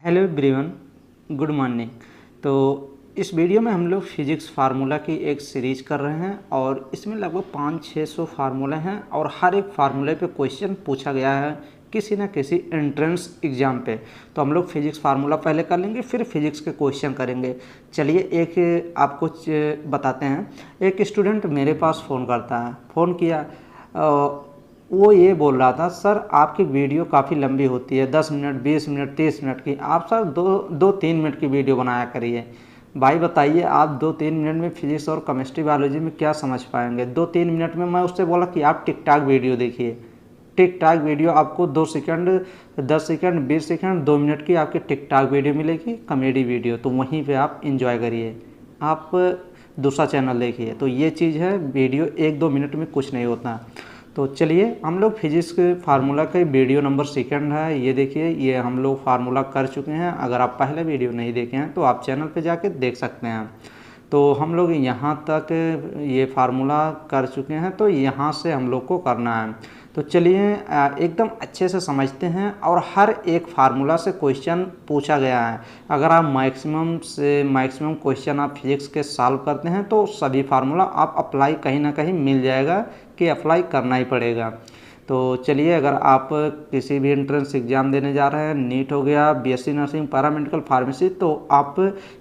Hello everyone, good morning. तो इस video में हम लोग फिजिक्स फार्मूला की एक सीरीज कर रहे हैं और इसमें लगभग 500-600 फार्मूले हैं और हर एक फार्मूले पे क्वेश्चन पूछा गया है किसी न किसी एंट्रेंस एग्ज़ाम पे। तो हम लोग फिजिक्स फार्मूला पहले कर लेंगे, फिर फिजिक्स के क्वेश्चन करेंगे। चलिए एक आपको बताते हैं। एक स्टूडेंट मेरे पास फ़ोन करता है, फ़ोन किया, वो ये बोल रहा था, सर आपकी वीडियो काफ़ी लंबी होती है, 10 मिनट 20 मिनट 30 मिनट की, आप सर दो तीन मिनट की वीडियो बनाया करिए। भाई बताइए, आप 2-3 मिनट में फिजिक्स और केमिस्ट्री बायोलॉजी में क्या समझ पाएंगे? 2-3 मिनट में मैं उससे बोला कि आप टिक टाक वीडियो देखिए। टिक टाक वीडियो आपको 2 सेकंड 10 सेकंड 20 सेकंड 2 मिनट की आपकी टिक टाक वीडियो मिलेगी, कॉमेडी वीडियो, तो वहीं पे आप इंजॉय करिए। आप दूसरा चैनल देखिए। तो ये चीज़ है, वीडियो 1-2 मिनट में कुछ नहीं होता। तो चलिए हम लोग फिजिक्स के फार्मूला का वीडियो नंबर सेकंड है, ये देखिए, ये हम लोग फार्मूला कर चुके हैं। अगर आप पहले वीडियो नहीं देखे हैं तो आप चैनल पे जाके देख सकते हैं। तो हम लोग यहाँ तक ये फार्मूला कर चुके हैं, तो यहाँ से हम लोग को करना है। तो चलिए एकदम अच्छे से समझते हैं। और हर एक फार्मूला से क्वेश्चन पूछा गया है। अगर आप मैक्सिमम से मैक्सिमम क्वेश्चन आप फिजिक्स के सॉल्व करते हैं तो सभी फार्मूला आप अप्लाई कहीं ना कहीं मिल जाएगा कि अप्लाई करना ही पड़ेगा। तो चलिए, अगर आप किसी भी एंट्रेंस एग्ज़ाम देने जा रहे हैं, नीट हो गया, बीएससी नर्सिंग, पैरामेडिकल फार्मेसी, तो आप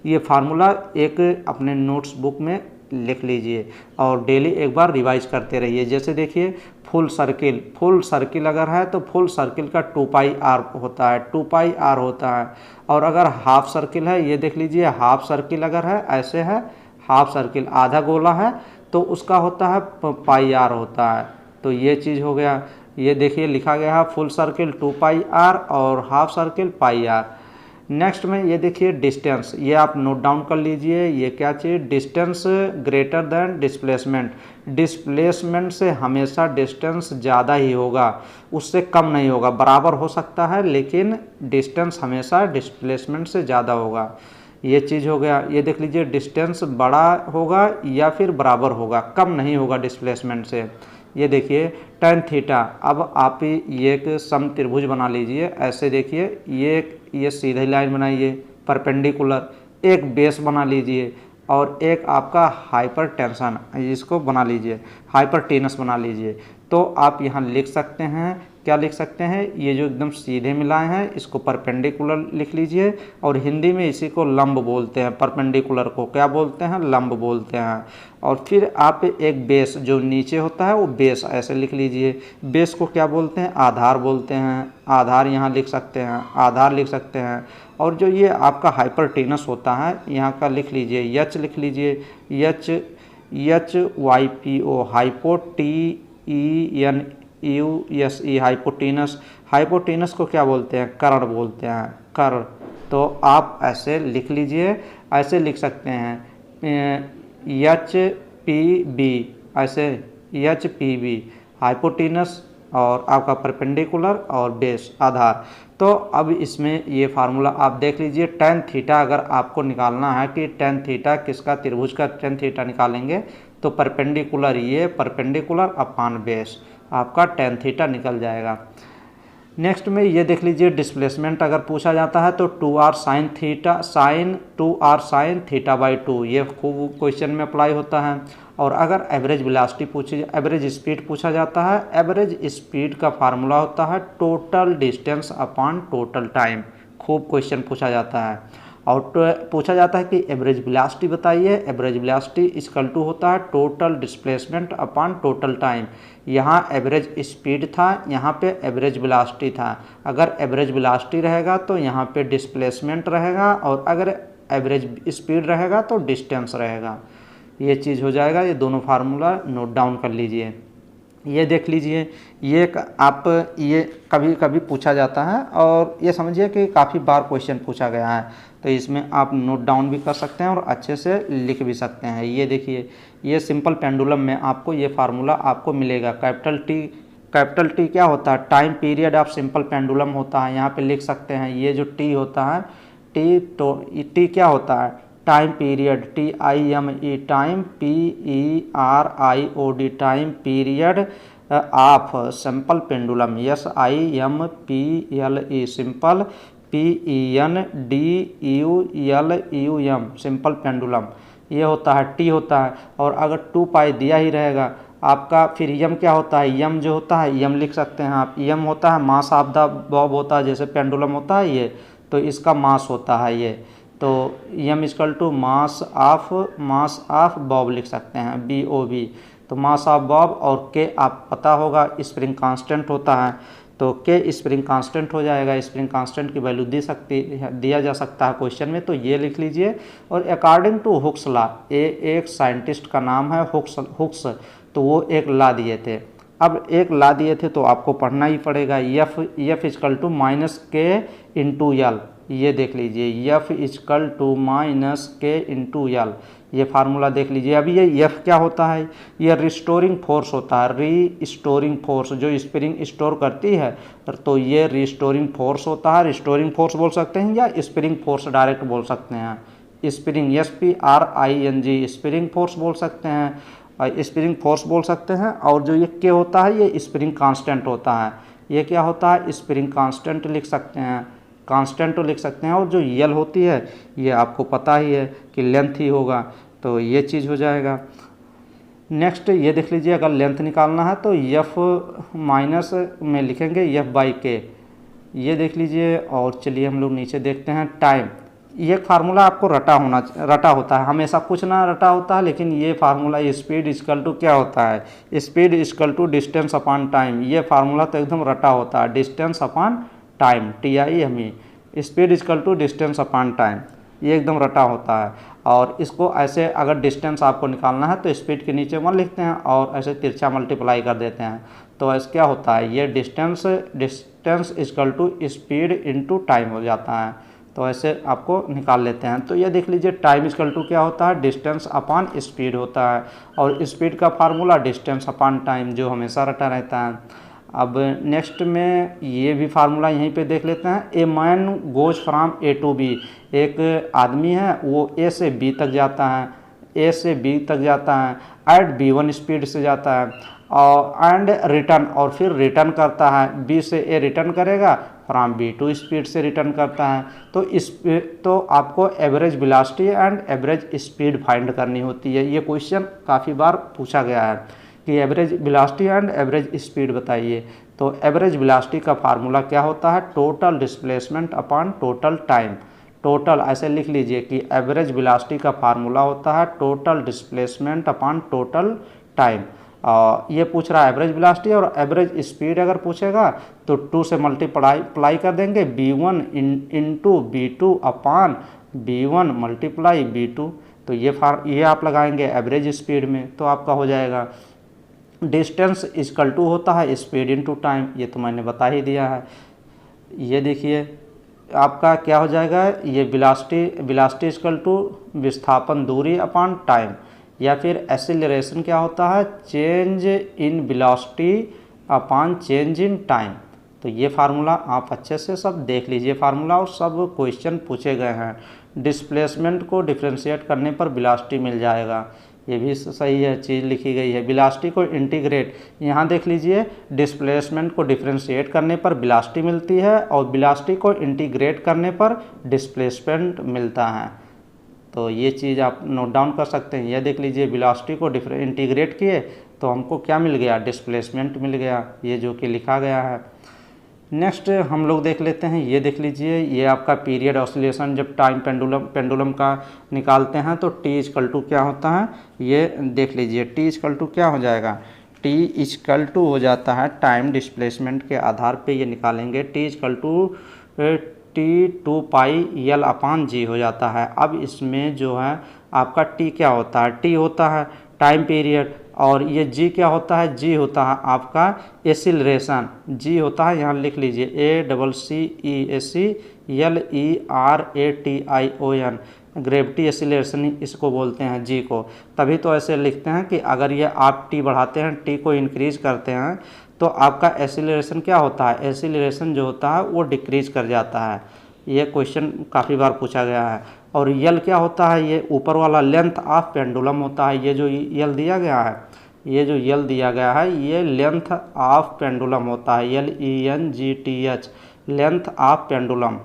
ये फार्मूला एक अपने नोट्स बुक में लिख लीजिए और डेली एक बार रिवाइज करते रहिए। जैसे देखिए, फुल सर्किल अगर है तो फुल सर्किल का 2πr होता है, 2πr होता है। और अगर हाफ सर्किल है, ये देख लीजिए, हाफ सर्किल अगर है, ऐसे है, हाफ सर्किल आधा गोला है तो उसका होता है πr होता है। तो ये चीज़ हो गया। ये देखिए लिखा गया है फुल सर्किल 2πr और हाफ सर्किल πr। नेक्स्ट में ये देखिए डिस्टेंस, ये आप नोट डाउन कर लीजिए। ये क्या चीज़? Distance greater than displacement. Displacement से हमेशा डिस्टेंस ज़्यादा ही होगा, उससे कम नहीं होगा। बराबर हो सकता है लेकिन डिस्टेंस हमेशा डिस्प्लेसमेंट से ज़्यादा होगा। ये चीज़ हो गया। ये देख लीजिए, डिस्टेंस बड़ा होगा या फिर बराबर होगा, कम नहीं होगा डिस्प्लेसमेंट से। ये देखिए tan थीटा। अब आप ये एक सम त्रिभुज बना लीजिए। ऐसे देखिए, ये सीधी लाइन बनाइए परपेंडिकुलर, एक बेस बना लीजिए और एक आपका हाइपरटेंशन, इसको बना लीजिए, हाइपरटेनस बना लीजिए। तो आप यहाँ लिख सकते हैं, क्या लिख सकते हैं? ये जो एकदम सीधे मिलाए हैं इसको परपेंडिकुलर लिख लीजिए। और हिंदी में इसी को लंब बोलते हैं, परपेंडिकुलर को क्या बोलते हैं? लंब बोलते हैं। और फिर आप एक बेस जो नीचे होता है वो बेस ऐसे लिख लीजिए। बेस को क्या बोलते हैं? आधार बोलते हैं। आधार यहाँ लिख सकते हैं, आधार लिख सकते हैं। और जो ये आपका हाइपरटेनस होता है, यहाँ का लिख लीजिए, एच लिख लीजिए, HYPO, hypo TENUSE, hypotenuse. Hypotenuse को क्या बोलते हैं? कर्ण बोलते हैं, कर्ण। तो आप ऐसे लिख लीजिए, ऐसे लिख सकते हैं HPB, ऐसे HPB, हाइपोटेनस और आपका परपेंडिकुलर और बेस आधार। तो अब इसमें ये फार्मूला आप देख लीजिए। tan थीटा अगर आपको निकालना है कि tan थीटा किसका, त्रिभुज का tan थीटा निकालेंगे तो परपेंडिकुलर, ये परपेंडिकुलर अपान बेस, आपका tan थीटा निकल जाएगा। नेक्स्ट में ये देख लीजिए, डिस्प्लेसमेंट अगर पूछा जाता है तो 2r sine theta, sine 2r sine theta by 2, ये खूब क्वेश्चन में अप्लाई होता है। और अगर एवरेज वेलोसिटी पूछी, एवरेज स्पीड पूछा जाता है, एवरेज स्पीड का फार्मूला होता है total distance upon total time, खूब क्वेश्चन पूछा जाता है। और पूछा जाता है कि एवरेज वेलोसिटी बताइए, एवरेज वेलोसिटी इक्वल टू होता है total displacement upon total time. यहाँ एवरेज स्पीड था, यहाँ पे एवरेज वेलोसिटी था। अगर एवरेज वेलोसिटी रहेगा तो यहाँ पे डिस्प्लेसमेंट रहेगा, और अगर एवरेज स्पीड रहेगा तो डिस्टेंस रहेगा। ये चीज़ हो जाएगा। ये दोनों फार्मूला नोट डाउन कर लीजिए। ये देख लीजिए, ये आप ये कभी कभी पूछा जाता है और ये समझिए कि काफ़ी बार क्वेश्चन पूछा गया है, तो इसमें आप नोट डाउन भी कर सकते हैं और अच्छे से लिख भी सकते हैं। ये देखिए, ये सिंपल पेंडुलम में आपको ये फार्मूला आपको मिलेगा। कैपिटल टी क्या होता है? Time period of simple pendulum होता है, यहाँ पे लिख सकते हैं। ये जो टी होता है, टी क्या होता है? Time period, TIME, time PERIOD, time period of simple pendulum, SIMPLE, simple PENDULUM, simple pendulum ये होता है, टी होता है। और अगर 2 पाई दिया ही रहेगा आपका, फिर यम क्या होता है, यम जो होता है यम लिख सकते हैं आप, यम होता है मास ऑफ द बॉब होता है, जैसे पेंडुलम होता है ये, तो इसका मास होता है ये, तो m equal to mass of bob लिख सकते हैं, BOB। तो मास ऑफ बॉब और के आप पता होगा स्प्रिंग कांस्टेंट होता है, तो के स्प्रिंग कांस्टेंट हो जाएगा। स्प्रिंग कांस्टेंट की वैल्यू दिया जा सकता है क्वेश्चन में, तो ये लिख लीजिए। और अकॉर्डिंग टू हुक्स लॉ, एक साइंटिस्ट का नाम है हुक्स, तो वो एक लॉ दिए थे। अब एक लॉ दिए थे तो आपको पढ़ना ही पड़ेगा, एफ इक्वल टू माइनस के इंटू एल, ये देख लीजिए, एफ इक्वल टू माइनस के इंटू एल, ये फार्मूला देख लीजिए। अभी ये एफ क्या होता है, ये रिस्टोरिंग फोर्स होता है, रीस्टोरिंग फोर्स, जो स्प्रिंग स्टोर करती है, तो ये रिस्टोरिंग फोर्स होता है। रिस्टोरिंग फोर्स बोल सकते हैं या स्प्रिंग फोर्स डायरेक्ट बोल सकते हैं, स्प्रिंग SPRING स्प्रिंग फोर्स बोल सकते हैं, स्प्रिंग फोर्स बोल सकते हैं। और जो ये के होता है ये स्प्रिंग कांस्टेंट होता है, ये क्या होता है, स्प्रिंग कांस्टेंट लिख सकते हैं, कांस्टेंट तो लिख सकते हैं। और जो यल होती है ये आपको पता ही है कि लेंथ ही होगा, तो ये चीज़ हो जाएगा। नेक्स्ट ये देख लीजिए, अगर लेंथ निकालना है तो एफ माइनस में लिखेंगे F/K, ये देख लीजिए। और चलिए हम लोग नीचे देखते हैं टाइम, ये फार्मूला आपको रटा होता है, हमेशा कुछ ना रटा होता है, लेकिन ये फार्मूला स्पीड इक्वल टू क्या होता है, speed equal to distance upon time, ये फार्मूला तो एकदम रटा होता है, distance upon time, TIME, speed equal to distance upon time, ये एकदम रटा होता है। और इसको ऐसे अगर डिस्टेंस आपको निकालना है तो स्पीड के नीचे 1 लिखते हैं और ऐसे तिरछा मल्टीप्लाई कर देते हैं, तो ऐसे क्या होता है, ये distance equal to speed into time हो जाता है, तो ऐसे आपको निकाल लेते हैं। तो ये देख लीजिए, टाइम इक्वल टू क्या होता है, डिस्टेंस अपॉन स्पीड होता है, और स्पीड का फार्मूला डिस्टेंस अपॉन टाइम, जो हमेशा रटा रहता है। अब नेक्स्ट में ये भी फार्मूला यहीं पे देख लेते हैं। A man goes from A to B, एक आदमी है वो A से B तक जाता है, A से B तक जाता है, एट B1 स्पीड से जाता है, और एंड रिटर्न, और फिर रिटर्न करता है, B से A रिटर्न करेगा, फ्राम B2 स्पीड से रिटर्न करता है। तो आपको average velocity and average speed find करनी होती है। ये क्वेश्चन काफ़ी बार पूछा गया है कि average velocity and average speed बताइए। तो एवरेज वेलोसिटी का फार्मूला क्या होता है, total displacement upon total time, total ऐसे लिख लीजिए कि एवरेज वेलोसिटी का फार्मूला होता है total displacement upon total time. ये पूछ रहा है एवरेज वेलोसिटी, और एवरेज स्पीड अगर पूछेगा तो 2 से मल्टीप्लाई कर देंगे, B1 into B2 upon B1 multiply B2, तो ये आप लगाएंगे एवरेज स्पीड में, तो आपका हो जाएगा डिस्टेंस इक्वल टू होता है स्पीड इनटू टाइम, ये तो मैंने बता ही दिया है। ये देखिए आपका क्या हो जाएगा, ये वेलोसिटी इक्वल टू विस्थापन दूरी अपॉन टाइम, या फिर एक्सीलरेशन क्या होता है, change in velocity upon change in time. तो ये फार्मूला आप अच्छे से सब देख लीजिए फार्मूला, और सब क्वेश्चन पूछे गए हैं। डिस्प्लेसमेंट को डिफ्रेंशिएट करने पर वेलोसिटी मिल जाएगा, ये भी सही है, चीज़ लिखी गई है। वेलोसिटी को इंटीग्रेट, यहाँ देख लीजिए, डिस्प्लेसमेंट को डिफ्रेंशिएट करने पर वेलोसिटी मिलती है, और वेलोसिटी को इंटीग्रेट करने पर डिस्प्लेसमेंट मिलता है, तो ये चीज़ आप नोट डाउन कर सकते हैं। यह देख लीजिए, वेलोसिटी को इंटीग्रेट किए तो हमको क्या मिल गया, डिस्प्लेसमेंट मिल गया, ये जो कि लिखा गया है। नेक्स्ट हम लोग देख लेते हैं, ये देख लीजिए, ये आपका पीरियड ऑसिलेशन, जब टाइम पेंडुलम का निकालते हैं तो टी इक्वल टू क्या होता है, ये देख लीजिए, टी इक्वल टू क्या हो जाएगा, टी इक्वल टू हो जाता है टाइम डिस्प्लेसमेंट के आधार पे ये निकालेंगे, T equal to T2 pi L upon G हो जाता है। अब इसमें जो है आपका T क्या होता है, T होता है टाइम पीरियड, और ये G क्या होता है, G होता है आपका एक्सीलरेशन, G होता है, यहाँ लिख लीजिए ACCELERATION, ग्रेविटी एक्सीलरेशन इसको बोलते हैं G को। तभी तो ऐसे लिखते हैं कि अगर ये आप T बढ़ाते हैं, T को इंक्रीज करते हैं, तो आपका एक्सीलरेशन क्या होता है, एक्सीलरेशन जो होता है वो डिक्रीज कर जाता है। ये क्वेश्चन काफ़ी बार पूछा गया है। और यल क्या होता है, ये ऊपर वाला लेंथ ऑफ पेंडुलम होता है, ये जो यल दिया गया है, ये जो यल दिया गया है ये लेंथ ऑफ पेंडुलम होता है, LENGTH, length of pendulum,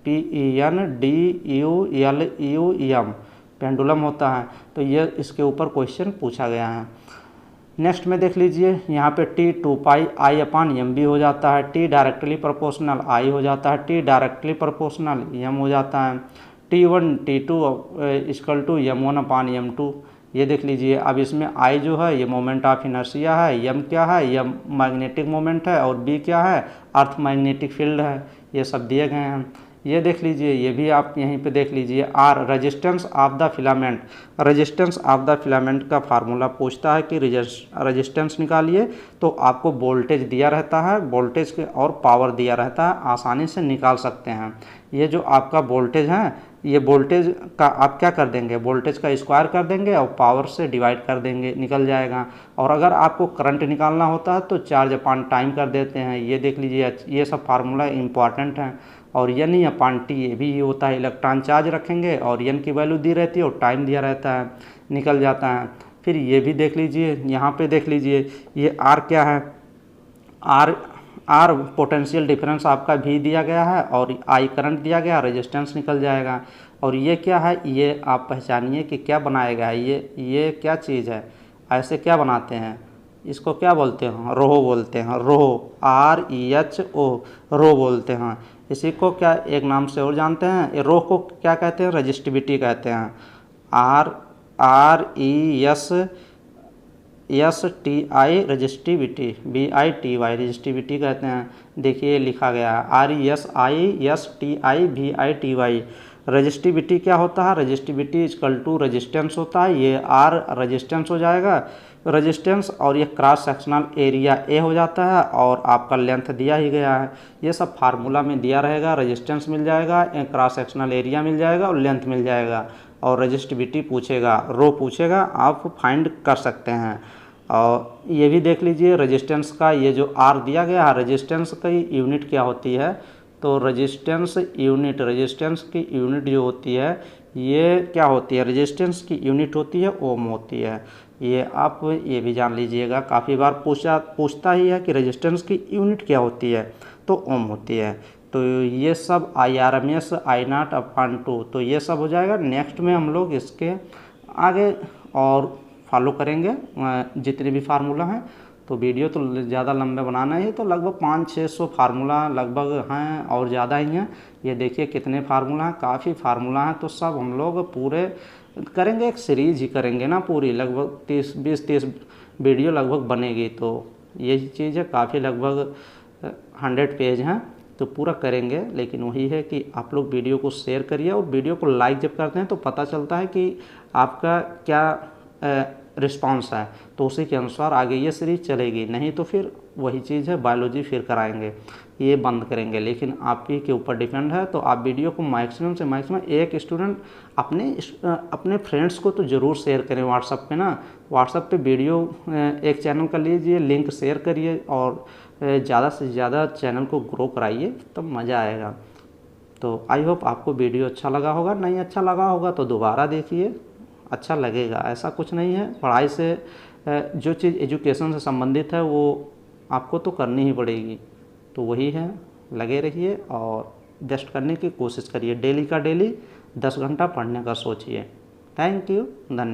PENDULUM pendulum होता है। तो ये इसके ऊपर क्वेश्चन पूछा गया है। नेक्स्ट में देख लीजिए, यहाँ पे T 2 पाई I/m भी हो जाता है, T डायरेक्टली प्रोपोर्शनल I हो जाता है, T डायरेक्टली प्रोपोर्शनल m हो जाता है, T1 T2 m1/m2। ये देख लीजिए। अब इसमें I जो है ये मोमेंट ऑफ इनर्शिया है, m क्या है, m मैग्नेटिक मोमेंट है, और B क्या है, अर्थ मैग्नेटिक फील्ड है। ये सब दिए गए हैं। ये देख लीजिए, ये भी आप यहीं पे देख लीजिए। R resistance of the filament, resistance of the filament का फार्मूला पूछता है कि रेजिस्टेंस निकालिए, तो आपको वोल्टेज दिया रहता है, वोल्टेज के और पावर दिया रहता है, आसानी से निकाल सकते हैं। ये जो आपका वोल्टेज है, ये वोल्टेज का आप क्या कर देंगे, वोल्टेज का स्क्वायर कर देंगे और पावर से डिवाइड कर देंगे, निकल जाएगा। और अगर आपको करंट निकालना होता है तो चार्ज अपॉन टाइम कर देते हैं। ये देख लीजिए, ये सब फार्मूला इंपॉर्टेंट हैं। और एन अपॉन टी ये भी होता है, इलेक्ट्रॉन चार्ज रखेंगे और एन की वैल्यू दी रहती है और टाइम दिया रहता है, निकल जाता है। फिर ये भी देख लीजिए, यहाँ पे देख लीजिए, ये आर क्या है, आर पोटेंशियल डिफरेंस आपका भी दिया गया है और आई करंट दिया गया, रेजिस्टेंस निकल जाएगा। और ये क्या है, ये आप पहचानिए कि क्या बनाया गया है, ये क्या चीज़ है, ऐसे क्या बनाते हैं, इसको क्या बोलते हैं, रो बोलते हैं, रो, REHO, रो बोलते हैं। इसी को क्या एक नाम से और जानते हैं, रो को क्या कहते हैं, रजिस्टिविटी कहते हैं। RESTI रजिस्टिविटी, BITY रजिस्टिविटी कहते हैं। देखिए लिखा गया है RESISTI रजिस्टिविटी क्या होता है, रजिस्टिविटी इक्वल टू रेजिस्टेंस होता है। ये R रेजिस्टेंस हो जाएगा, रेजिस्टेंस, और ये क्रॉस सेक्शनल एरिया A हो जाता है, और आपका लेंथ दिया ही गया है। ये सब फार्मूला में दिया रहेगा, रेजिस्टेंस मिल जाएगा, क्रॉस सेक्शनल एरिया मिल जाएगा और लेंथ मिल जाएगा, और रजिस्टिविटी पूछेगा, रो पूछेगा, आप फाइंड कर सकते हैं। और ये भी देख लीजिए, रेजिस्टेंस का ये जो R दिया गया है, रेजिस्टेंस की यूनिट क्या होती है, तो रेजिस्टेंस यूनिट, रेजिस्टेंस की यूनिट जो होती है ये क्या होती है, रेजिस्टेंस की यूनिट होती है ओम होती है। ये आप ये भी जान लीजिएगा, काफ़ी बार पूछता ही है कि रेजिस्टेंस की यूनिट क्या होती है, तो ओम होती है। तो ये सब IRMS I0/2, तो ये सब हो जाएगा। नेक्स्ट में हम लोग इसके आगे और फॉलो करेंगे जितने भी फार्मूला हैं। तो वीडियो तो ज़्यादा लंबे बनाना है, तो लगभग 500-600 फार्मूला लगभग हैं और ज़्यादा ही हैं। ये देखिए कितने फार्मूला हैं, काफ़ी फार्मूला हैं। तो सब हम लोग पूरे करेंगे, एक सीरीज ही करेंगे ना पूरी, लगभग 20-30 वीडियो लगभग बनेगी। तो यही चीज़ है, काफ़ी लगभग 100 पेज हैं, तो पूरा करेंगे। लेकिन वही है कि आप लोग वीडियो को शेयर करिए, और वीडियो को लाइक जब करते हैं तो पता चलता है कि आपका क्या रिस्पांस है, तो उसी के अनुसार आगे ये सीरीज चलेगी। नहीं तो फिर वही चीज़ है, बायोलॉजी फिर कराएंगे, ये बंद करेंगे। लेकिन आप ही के ऊपर डिपेंड है। तो आप वीडियो को मैक्सिमम से मैक्सिमम एक स्टूडेंट अपने फ्रेंड्स को तो ज़रूर शेयर करें व्हाट्सएप पे ना। व्हाट्सएप पे वीडियो एक चैनल का लीजिए, लिंक शेयर करिए, और ज़्यादा से ज़्यादा चैनल को ग्रो कराइए, तब मज़ा आएगा। तो आई होप आपको वीडियो अच्छा लगा होगा। नहीं अच्छा लगा होगा तो दोबारा देखिए, अच्छा लगेगा, ऐसा कुछ नहीं है। पढ़ाई से जो चीज़ एजुकेशन से संबंधित है वो आपको तो करनी ही पड़ेगी। तो वही है, लगे रहिए और बेस्ट करने की कोशिश करिए। डेली का डेली 10 घंटा पढ़ने का सोचिए। थैंक यू, धन्यवाद।